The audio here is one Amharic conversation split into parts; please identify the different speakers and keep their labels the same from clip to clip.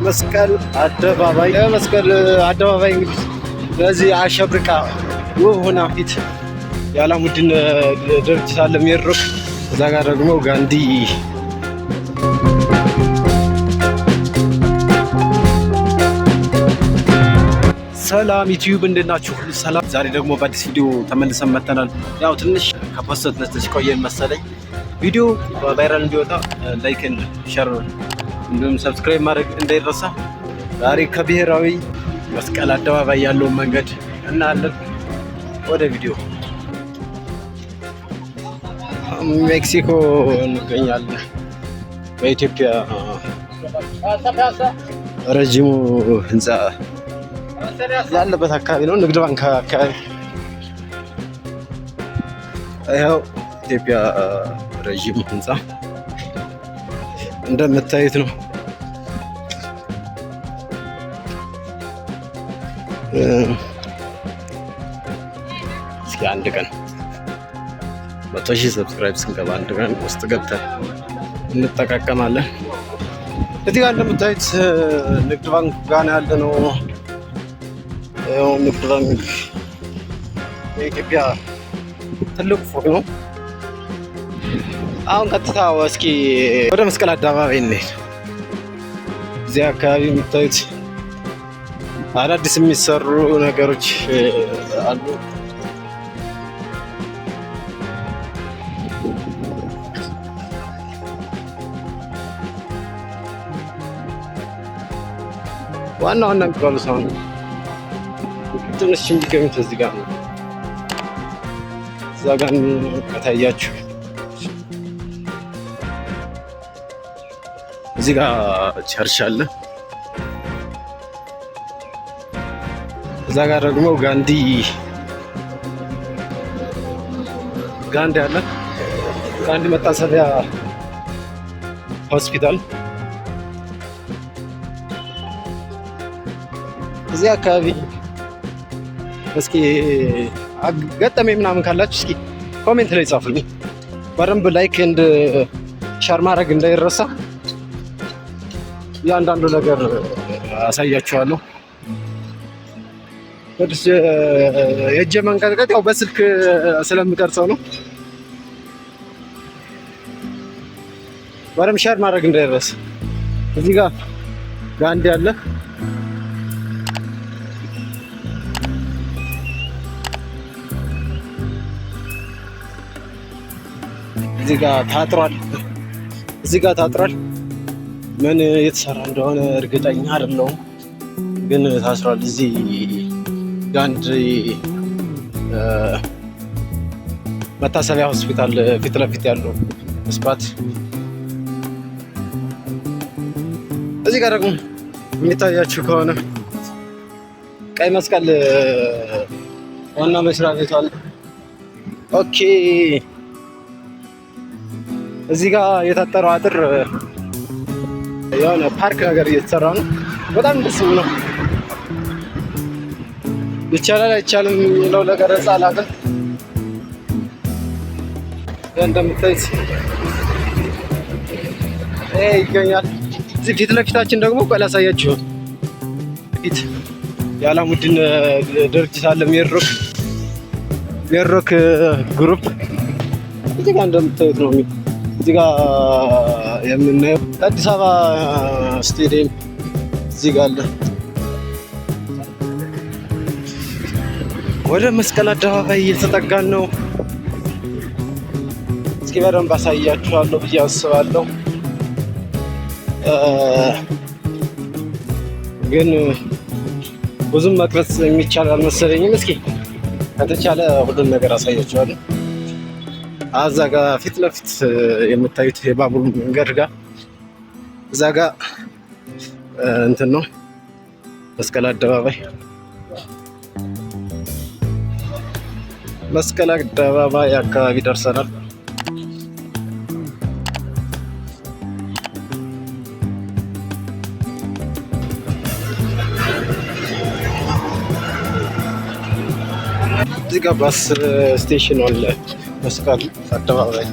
Speaker 1: መስቀል አደባባይ እንግዲህ ለዚህ አሸብርቃ ውብ ሆና ፊት የአላሙዲን ድርጅት አለ ሜድሮክ። እዛ ጋር ደግሞ ጋንዲ ሰላም ዩቲዩብ እንዴት ናችሁ? ሰላም። ዛሬ ደግሞ በአዲስ ቪዲዮ ተመልሰን መጥተናል። ያው ትንሽ ከፖስተት ቆየን መሰለኝ። ቪዲዮ ቫይራል እንዲወጣ ላይክ እና ሼር እንዲሁም ሰብስክራይብ ማድረግ እንዳይረሳ። ዛሬ ከብሔራዊ መስቀል አደባባይ ያለውን መንገድ እናያለን። ወደ ቪዲዮ። ሜክሲኮ እንገኛለን። በኢትዮጵያ ረጅሙ ህንፃ ያለበት አካባቢ ነው። ንግድ ባንክ አካባቢ ይኸው ኢትዮጵያ ረጅም ህንፃ እንደምታዩት ነው። እስኪ አንድ ቀን 100,000 ሰብስክራይብ ስንገባ አንድ ቀን ውስጥ ገብተን እንጠቃቀማለን። እዚህ ጋር እንደምታዩት ንግድ ባንክ ጋር ያለ ነው። ንግድ ባንክ የኢትዮጵያ ትልቁ ፎቅ ነው። አሁን ቀጥታ እስኪ ወደ መስቀል አደባባይ እንሄድ። እዚህ አካባቢ የምታዩት አዳዲስ የሚሰሩ ነገሮች አሉ። ዋና የሚባሉ ሰው ነው። ትንሽ እንጂ ገምት እዚህ ጋር ነው። እዛ ጋር ከታያችሁ እዚህ ጋር ቸርች አለ። እዛ ጋር ደግሞ ጋንዲ አለ። ጋንዲ መታሰቢያ ሆስፒታል እዚህ አካባቢ። እስኪ ገጠመኝ ምናምን ካላችሁ እስኪ ኮሜንት ላይ ጻፉልኝ። በደንብ ላይክ ኤንድ ሼር ማድረግ እንዳይረሳ። እያንዳንዱ ነገር አሳያችኋለሁ። የእጄ መንቀጥቀጥ ያው በስልክ ስለምቀርጸው ነው። በደንብ ሼር ማድረግ እንዳይረሳ። እዚህ ጋር ጋንዲ አለ። እዚህ ጋር ታጥሯል። ምን የተሰራ እንደሆነ እርግጠኛ አይደለሁም፣ ግን ታስሯል። እዚህ ጋንዲ መታሰቢያ ሆስፒታል ፊት ለፊት ያለው መስባት። እዚህ ጋር ደግሞ የሚታያችሁ ከሆነ ቀይ መስቀል ዋና መስሪያ ቤቱ አለ። ኦኬ። እዚህ ጋር የታጠረው አጥር የሆነ ፓርክ ነገር እየተሰራ ነው። በጣም ደስ ነው። ይቻላል አይቻልም የሚለው ነገር አላውቅም። እንደምታዩት ይገኛል። እዚህ ፊት ለፊታችን ደግሞ ላሳያችሁ። ፊት የአላሙዲን ድርጅት አለ ሜድሮክ ግሩፕ። እዚህ ጋር እንደምታዩት ነው። እዚህ ጋር የምናየው አዲስ አበባ ስቴዲየም እዚህ ጋር አለ። ወደ መስቀል አደባባይ እየተጠጋን ነው። እስኪ በደንብ አሳያችኋለሁ ብዬ አስባለሁ። ግን ብዙም መቅረጽ የሚቻል አልመሰለኝም። እስኪ ከተቻለ ሁሉም ነገር አሳያችኋለሁ። እዛ ጋር ፊት ለፊት የምታዩት የባቡር መንገድ ጋር እዛ ጋር እንትን ነው መስቀል አደባባይ አካባቢ ደርሰናል። እዚህ ጋር ባስ ስቴሽን አለ። መስቀል አደባባይ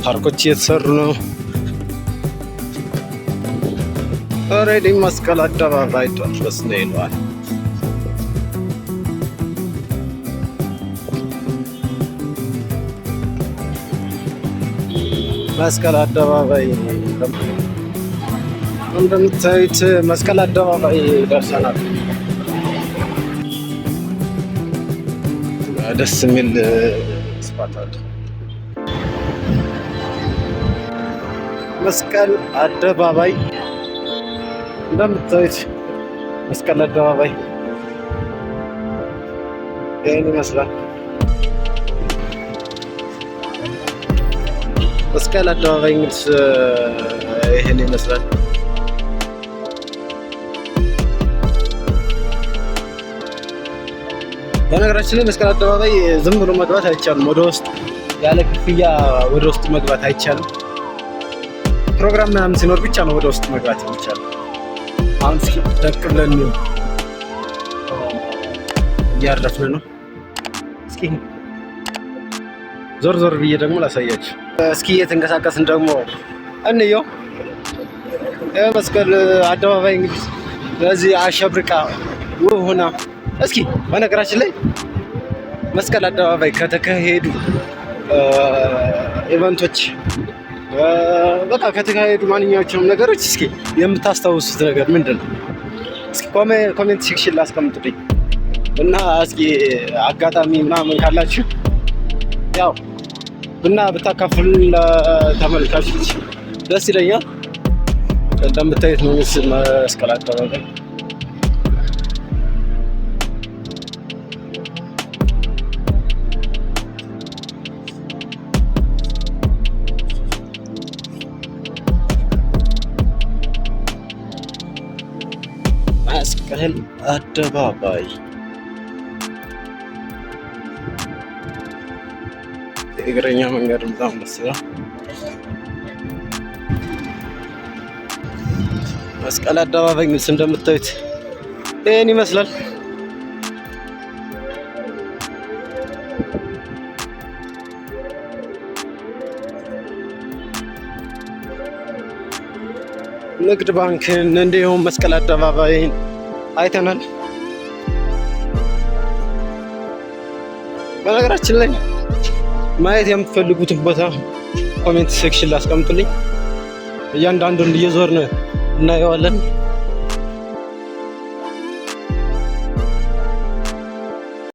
Speaker 1: ፓርኮች እየተሰሩ ነው። ኦልሬዲ መስቀል አደባባይ ድረስ ነው ይለዋል። መስቀል አደባባይ እንደምታዩት መስቀል አደባባይ ደርሰናል። ደስ የሚል ስፋት አለ። መስቀል አደባባይ እንደምታዩት መስቀል አደባባይ ይህን ይመስላል። መስቀል አደባባይ እንግዲህ ይህን ይመስላል። በነገራችን ላይ መስቀል አደባባይ ዝም ብሎ መግባት አይቻልም። ወደ ውስጥ ያለ ክፍያ ወደ ውስጥ መግባት አይቻልም። ፕሮግራም ምናምን ሲኖር ብቻ ነው ወደ ውስጥ መግባት የሚቻለው። አሁን እስኪ ደቅ ብለን እያረፍን ነው። እስኪ ዞር ዞር ብዬ ደግሞ ላሳያችሁ። እስኪ እየተንቀሳቀስን ደግሞ እንየው። መስቀል አደባባይ እንግዲህ ለዚህ አሸብርቃ ውብ ሆና እስኪ በነገራችን ላይ መስቀል አደባባይ ከተካሄዱ ኢቨንቶች በቃ ከተካሄዱ ማንኛቸውም ነገሮች እስኪ የምታስታውሱት ነገር ምንድን ነው? እስኪ ኮሜንት ሴክሽን ላስቀምጡልኝ እና እስኪ አጋጣሚ ምናምን ካላችሁ ያው እና ብታካፍሉን ለተመልካቾች ደስ ይለኛል። እንደምታዩት ነው መስቀል አደባባይ መስቀል አደባባይ የእግረኛ መንገድ በጣም ደስ ይላል። መስቀል አደባባይ እንግዲህ እንደምታዩት ይህን ይመስላል። ንግድ ባንክን እንዲሁም መስቀል አደባባይን አይተናል። በነገራችን ላይ ማየት የምትፈልጉትን ቦታ ኮሜንት ሴክሽን ላስቀምጡልኝ። እያንዳንዱን እየዞርን እናየዋለን።